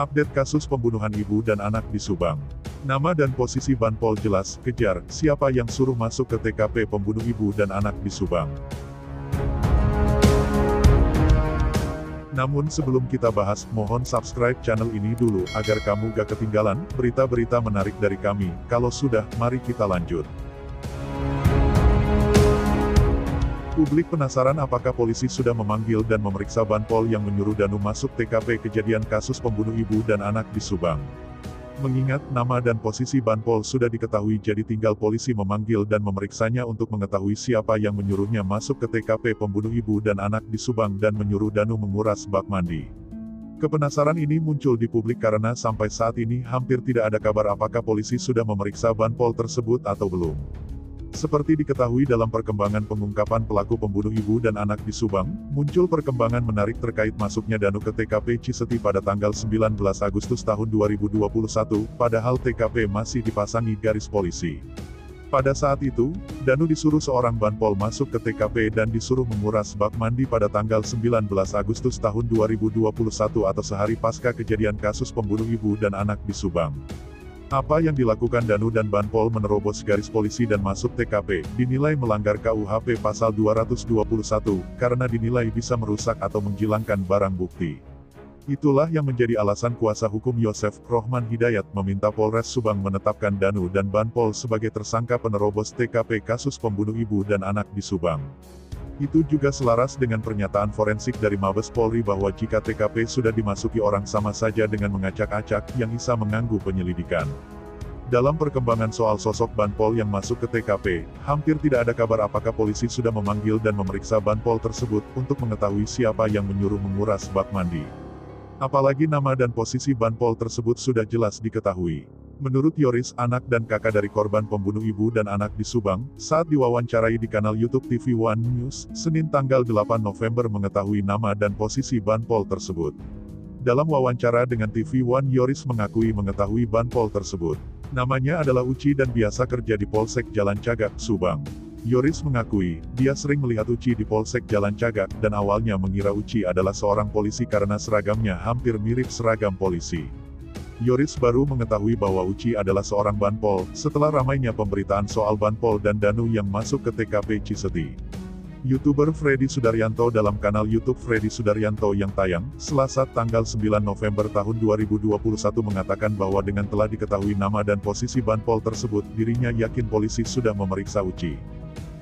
Update kasus pembunuhan ibu dan anak di Subang. Nama dan posisi Banpol jelas, kejar, siapa yang suruh masuk ke TKP pembunuh ibu dan anak di Subang. Namun sebelum kita bahas, mohon subscribe channel ini dulu, agar kamu gak ketinggalan berita-berita menarik dari kami. Kalau sudah, mari kita lanjut. Publik penasaran apakah polisi sudah memanggil dan memeriksa Banpol yang menyuruh Danu masuk TKP kejadian kasus pembunuh ibu dan anak di Subang. Mengingat nama dan posisi Banpol sudah diketahui, jadi tinggal polisi memanggil dan memeriksanya untuk mengetahui siapa yang menyuruhnya masuk ke TKP pembunuh ibu dan anak di Subang dan menyuruh Danu menguras bak mandi. Kepenasaran ini muncul di publik karena sampai saat ini hampir tidak ada kabar apakah polisi sudah memeriksa Banpol tersebut atau belum. Seperti diketahui dalam perkembangan pengungkapan pelaku pembunuh ibu dan anak di Subang, muncul perkembangan menarik terkait masuknya Danu ke TKP Ciseti pada tanggal 19 Agustus tahun 2021, padahal TKP masih dipasangi garis polisi. Pada saat itu, Danu disuruh seorang Banpol masuk ke TKP dan disuruh menguras bak mandi pada tanggal 19 Agustus tahun 2021 atau sehari pasca kejadian kasus pembunuh ibu dan anak di Subang. Apa yang dilakukan Danu dan Banpol menerobos garis polisi dan masuk TKP, dinilai melanggar KUHP pasal 221, karena dinilai bisa merusak atau menghilangkan barang bukti. Itulah yang menjadi alasan kuasa hukum Yosef Rohman Hidayat meminta Polres Subang menetapkan Danu dan Banpol sebagai tersangka penerobos TKP kasus pembunuh ibu dan anak di Subang. Itu juga selaras dengan pernyataan forensik dari Mabes Polri bahwa jika TKP sudah dimasuki orang sama saja dengan mengacak-acak yang bisa mengganggu penyelidikan. Dalam perkembangan soal sosok Banpol yang masuk ke TKP, hampir tidak ada kabar apakah polisi sudah memanggil dan memeriksa Banpol tersebut untuk mengetahui siapa yang menyuruh menguras bak mandi. Apalagi nama dan posisi Banpol tersebut sudah jelas diketahui. Menurut Yoris, anak dan kakak dari korban pembunuh ibu dan anak di Subang, saat diwawancarai di kanal YouTube TV One News, Senin tanggal 8 November mengetahui nama dan posisi Banpol tersebut. Dalam wawancara dengan TV One, Yoris mengakui mengetahui Banpol tersebut. Namanya adalah Uci dan biasa kerja di Polsek Jalan Cagak, Subang. Yoris mengakui, dia sering melihat Uci di Polsek Jalan Cagak, dan awalnya mengira Uci adalah seorang polisi karena seragamnya hampir mirip seragam polisi. Yoris baru mengetahui bahwa Uci adalah seorang Banpol, setelah ramainya pemberitaan soal Banpol dan Danu yang masuk ke TKP Ciseti. YouTuber Freddy Sudaryanto dalam kanal YouTube Freddy Sudaryanto yang tayang, Selasa tanggal 9 November tahun 2021 mengatakan bahwa dengan telah diketahui nama dan posisi Banpol tersebut, dirinya yakin polisi sudah memeriksa Uci.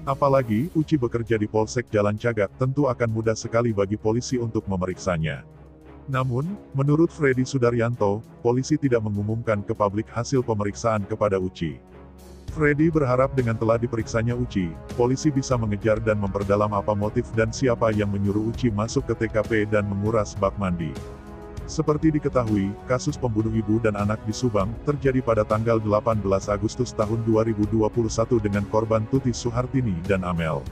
Apalagi, Uci bekerja di Polsek Jalan Cagak, tentu akan mudah sekali bagi polisi untuk memeriksanya. Namun, menurut Freddy Sudaryanto, polisi tidak mengumumkan ke publik hasil pemeriksaan kepada Uci. Freddy berharap dengan telah diperiksanya Uci, polisi bisa mengejar dan memperdalam apa motif dan siapa yang menyuruh Uci masuk ke TKP dan menguras bak mandi. Seperti diketahui, kasus pembunuh ibu dan anak di Subang terjadi pada tanggal 18 Agustus tahun 2021 dengan korban Tuti Suhartini dan Amel.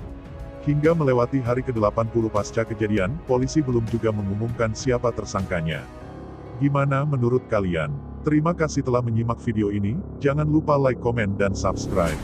Hingga melewati hari ke-80 pasca kejadian, polisi belum juga mengumumkan siapa tersangkanya. Gimana menurut kalian? Terima kasih telah menyimak video ini, jangan lupa like, komen, dan subscribe.